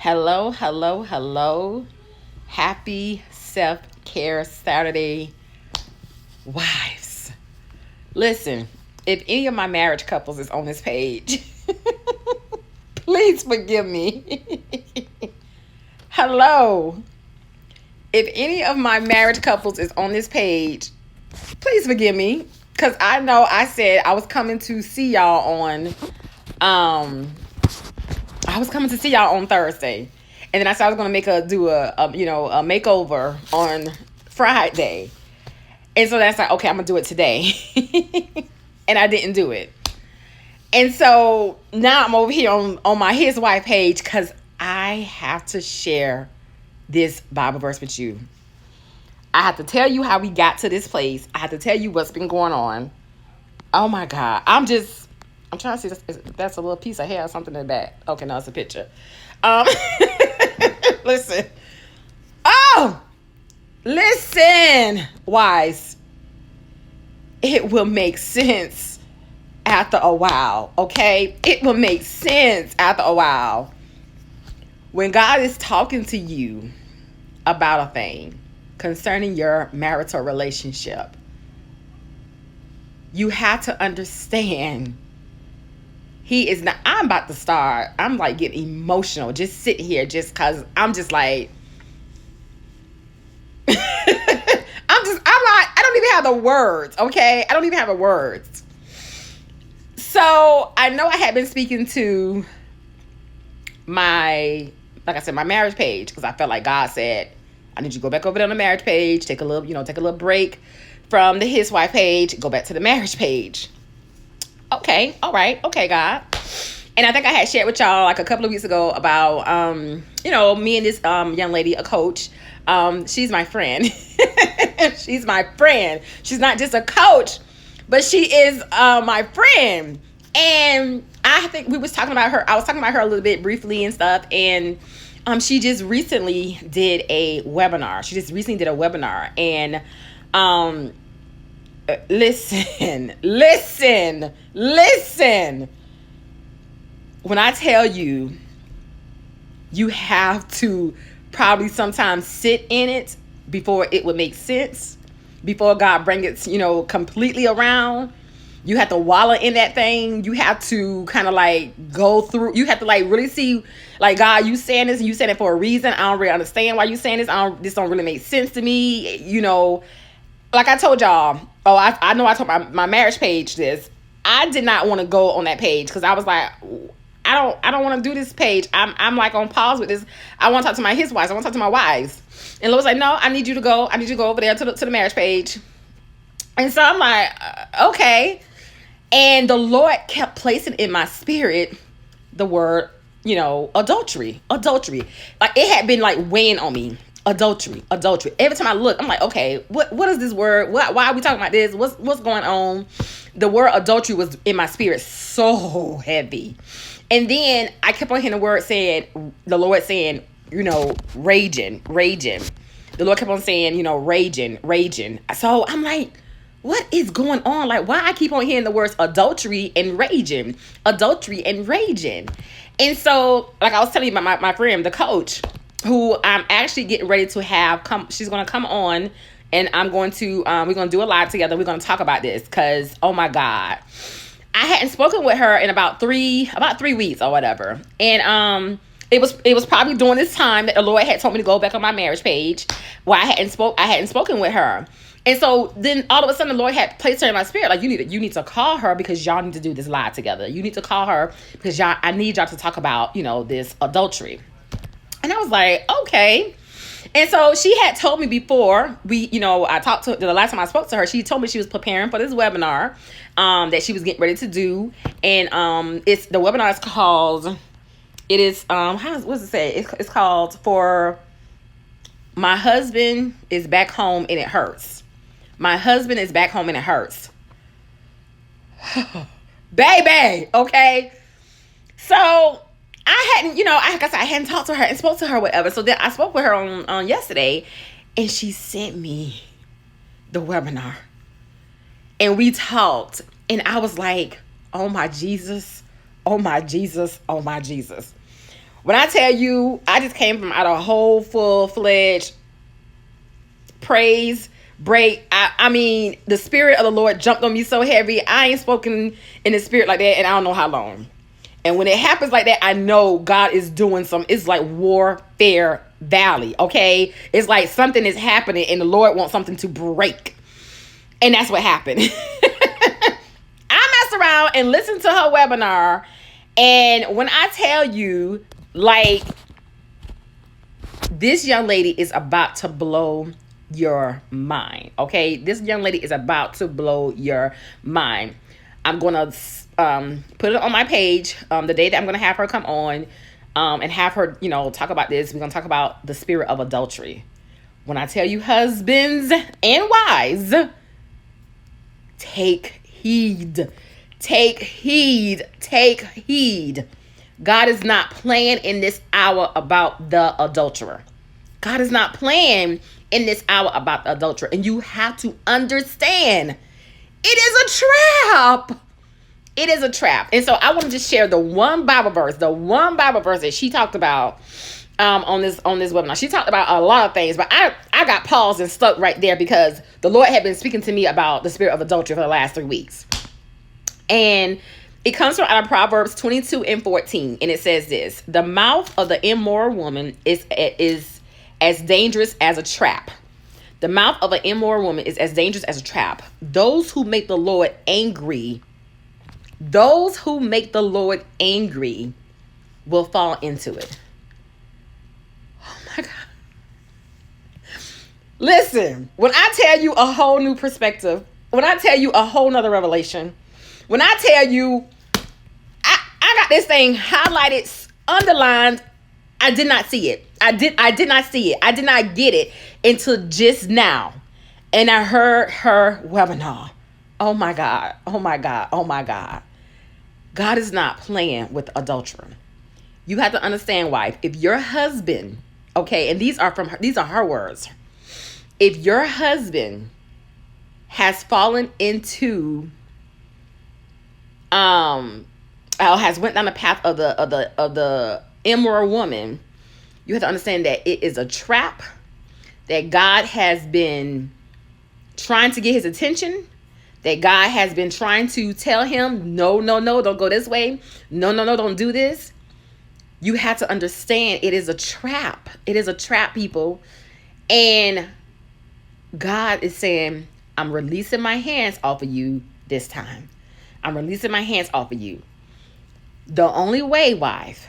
Hello, hello, hello. Happy self-care Saturday, wives. Listen, if any of my marriage couples is on this page, please forgive me. Hello. If any of my marriage couples is on this page, please forgive me. Because I know I said I was coming to see y'all on Thursday. And then I said I was gonna do a makeover on Friday. And so that's like, okay, I'm gonna do it today. And I didn't do it. And so now I'm over here on my his wife page because I have to share this Bible verse with you. I have to tell you how we got to this place. I have to tell you what's been going on. Oh my God. I'm trying to see that's a little piece of hair or something in the back. Okay, no, it's a picture. Listen. Oh, listen, wise. It will make sense after a while, okay? It will make sense after a while. When God is talking to you about a thing concerning your marital relationship, you have to understand He is not. I'm about to start. I'm like getting emotional. Just sitting here, just cause I'm just like, I don't even have the words. Okay, I don't even have the words. So I know I had been speaking to my marriage page because I felt like God said I need you to go back over there on the marriage page, take a little break from the his wife page, go back to the marriage page. Okay, all right, okay, God. And I think I had shared with y'all like a couple of weeks ago about me and this young lady, a coach. She's my friend. She's my friend. She's not just a coach, but she is my friend. And I think we was talking about her. I was talking about her a little bit briefly and stuff. And she just recently did a webinar. And listen. When I tell you, you have to probably sometimes sit in it before it would make sense, before God bring it, completely around. You have to wallow in that thing. You have to kind of like go through. You have to like really see, like, God, you saying this and you saying it for a reason. I don't really understand why you saying this. This don't really make sense to me. Like I told y'all. Oh, I know I told my marriage page this. I did not want to go on that page because I was like, I don't want to do this page. I'm like on pause with this. I want to talk to his wives. I want to talk to my wives. And Lord was like, no, I need you to go over there to the marriage page. And so I'm like, okay. And the Lord kept placing in my spirit the word, adultery. Like it had been like weighing on me. Adultery. Every time I look, I'm like, okay, what is this word? Why are we talking about this? What's going on? The word adultery was in my spirit so heavy. And then I kept on hearing the Lord saying, raging. The Lord kept on saying, raging. So I'm like, what is going on? Like, why I keep on hearing the words adultery and raging. And so, like I was telling you about my friend, the coach, who I'm actually getting ready to have come. She's going to come on and we're going to do a live together. We're going to talk about this because, oh my God, I hadn't spoken with her in about 3 weeks or whatever. And, it was probably during this time that the Lord had told me to go back on my marriage page where I hadn't spoken with her. And so then all of a sudden the Lord had placed her in my spirit. Like, you need to call her because y'all need to do this live together. You need to call her because I need y'all to talk about, this adultery. And I was like, okay. And so she had told me before I talked to the last time I spoke to her, she told me she was preparing for this webinar that she was getting ready to do. And the webinar is called, what's it say? It's called For My Husband is Back Home and It Hurts. My husband is back home and it hurts. Baby, okay? So I hadn't talked to her and spoke to her, whatever. So then I spoke with her on yesterday, and she sent me the webinar. And we talked, and I was like, oh my Jesus. When I tell you, I just came from out a whole full-fledged praise break. I mean, the Spirit of the Lord jumped on me so heavy. I ain't spoken in the Spirit like that and I don't know how long. And when it happens like that, I know God is doing something. It's like warfare valley, okay? It's like something is happening and the Lord wants something to break. And that's what happened. I messed around and listened to her webinar. And when I tell you, like, this young lady is about to blow your mind, okay? This young lady is about to blow your mind. I'm going to put it on my page the day that I'm going to have her come on and have her, talk about this. We're going to talk about the spirit of adultery. When I tell you, husbands and wives, take heed. Take heed. Take heed. God is not playing in this hour about the adulterer. God is not playing in this hour about the adulterer. And you have to understand, it is a trap. It is a trap. And so I want to just share the one Bible verse that she talked about on this webinar. She talked about a lot of things, but I got paused and stuck right there because the Lord had been speaking to me about the spirit of adultery for the last 3 weeks. And it comes from out of Proverbs 22:14, and it says this: the mouth of the immoral woman is as dangerous as a trap. The mouth of an immoral woman is as dangerous as a trap. Those who make the Lord angry will fall into it. Oh my God. Listen, when I tell you a whole new perspective, when I tell you a whole nother revelation, when I tell you, I got this thing highlighted, underlined, I did not see it. I did not see it. I did not get it until just now. And I heard her webinar. Oh my God. Oh my God. Oh my God. God is not playing with adulterer. You have to understand, wife, if your husband, okay, and these are her words. If your husband has fallen into has went down the path of the immoral woman, you have to understand that it is a trap, that God has been trying to get his attention, that God has been trying to tell him, no, don't go this way. No, don't do this. You have to understand it is a trap. It is a trap, people. And God is saying, I'm releasing my hands off of you this time. I'm releasing my hands off of you. The only way, wife,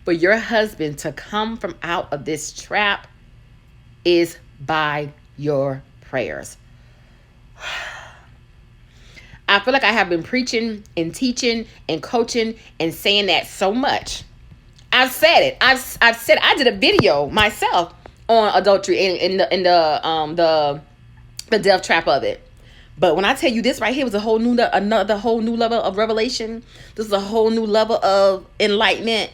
for your husband to come from out of this trap is by your prayers. I feel like I have been preaching and teaching and coaching and saying that so much. I've said it. I've said I did a video myself on adultery in the death trap of it. But when I tell you this right here was a whole new level of revelation. This is a whole new level of enlightenment.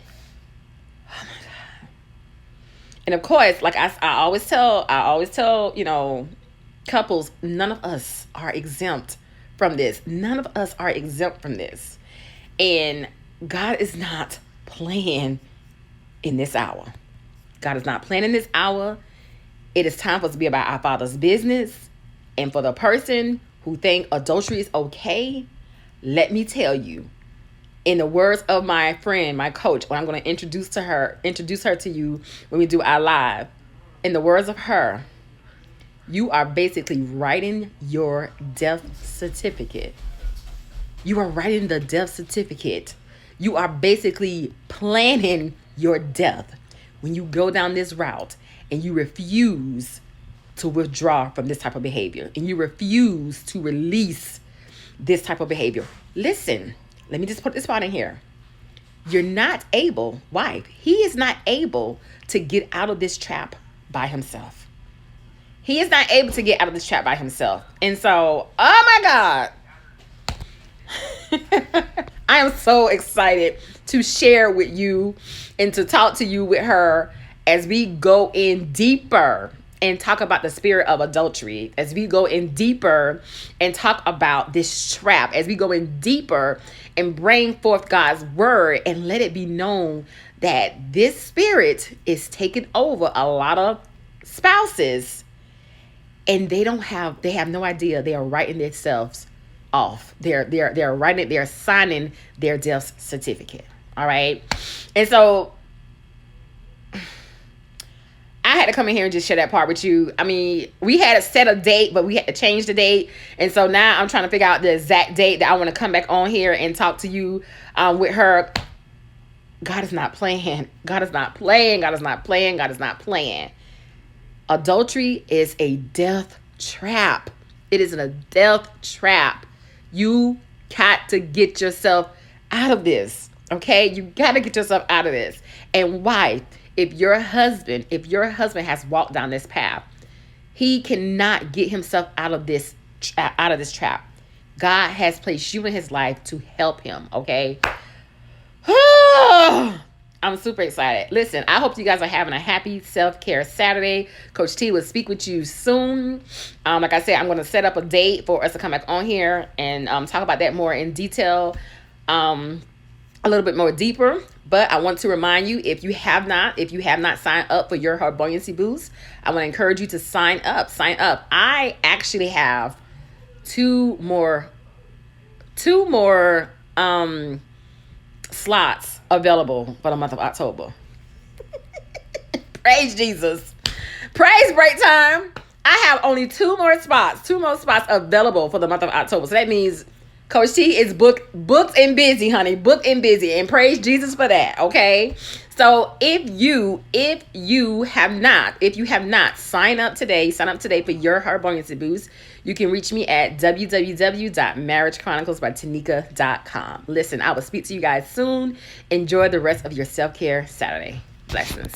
Oh my God. And of course, like I always tell, couples, none of us are exempt from this. None of us are exempt from this. And God is not playing in this hour. God is not playing in this hour. It is time for us to be about our Father's business. And for the person who think adultery is okay, let me tell you, in the words of my friend, my coach, when I'm going to introduce her to you when we do our live, in the words of her, you are basically writing your death certificate. You are writing the death certificate. You are basically planning your death when you go down this route and you refuse to withdraw from this type of behavior and you refuse to release this type of behavior. Listen, let me just put this part in here. You're not able, wife, he is not able to get out of this trap by himself. He is not able to get out of this trap by himself. And so, oh my God, I am so excited to share with you and to talk to you with her as we go in deeper and talk about the spirit of adultery, as we go in deeper and talk about this trap, as we go in deeper and bring forth God's word and let it be known that this spirit is taking over a lot of spouses, and they have no idea. They are writing themselves off. They're writing it, they're signing their death certificate. All right. And so I had to come in here and just share that part with you. I mean, we had to set a date, but we had to change the date. And so now I'm trying to figure out the exact date that I want to come back on here and talk to you with her. God is not playing. God is not playing. God is not playing. God is not playing. Adultery is a death trap. It is a death trap. You got to get yourself out of this. Okay? You got to get yourself out of this. And why? If your husband has walked down this path, he cannot get himself out of this trap. God has placed you in his life to help him, okay? I'm super excited. Listen, I hope you guys are having a happy self-care Saturday. Coach T will speak with you soon. Like I said, I'm going to set up a date for us to come back on here and talk about that more in detail, a little bit more deeper. But I want to remind you, if you have not signed up for your Buoyancy boost, I want to encourage you to sign up. I actually have two more slots available for the month of October. Praise Jesus. Praise break time. I have only two more spots available for the month of October. So that means Coach T is booked and busy, honey. Booked and busy. And praise Jesus for that. Okay. So if you have not sign up today for your Buoyancy boost, you can reach me at www.marriagechroniclesbytanika.com. Listen, I will speak to you guys soon. Enjoy the rest of your self-care Saturday. Blessings.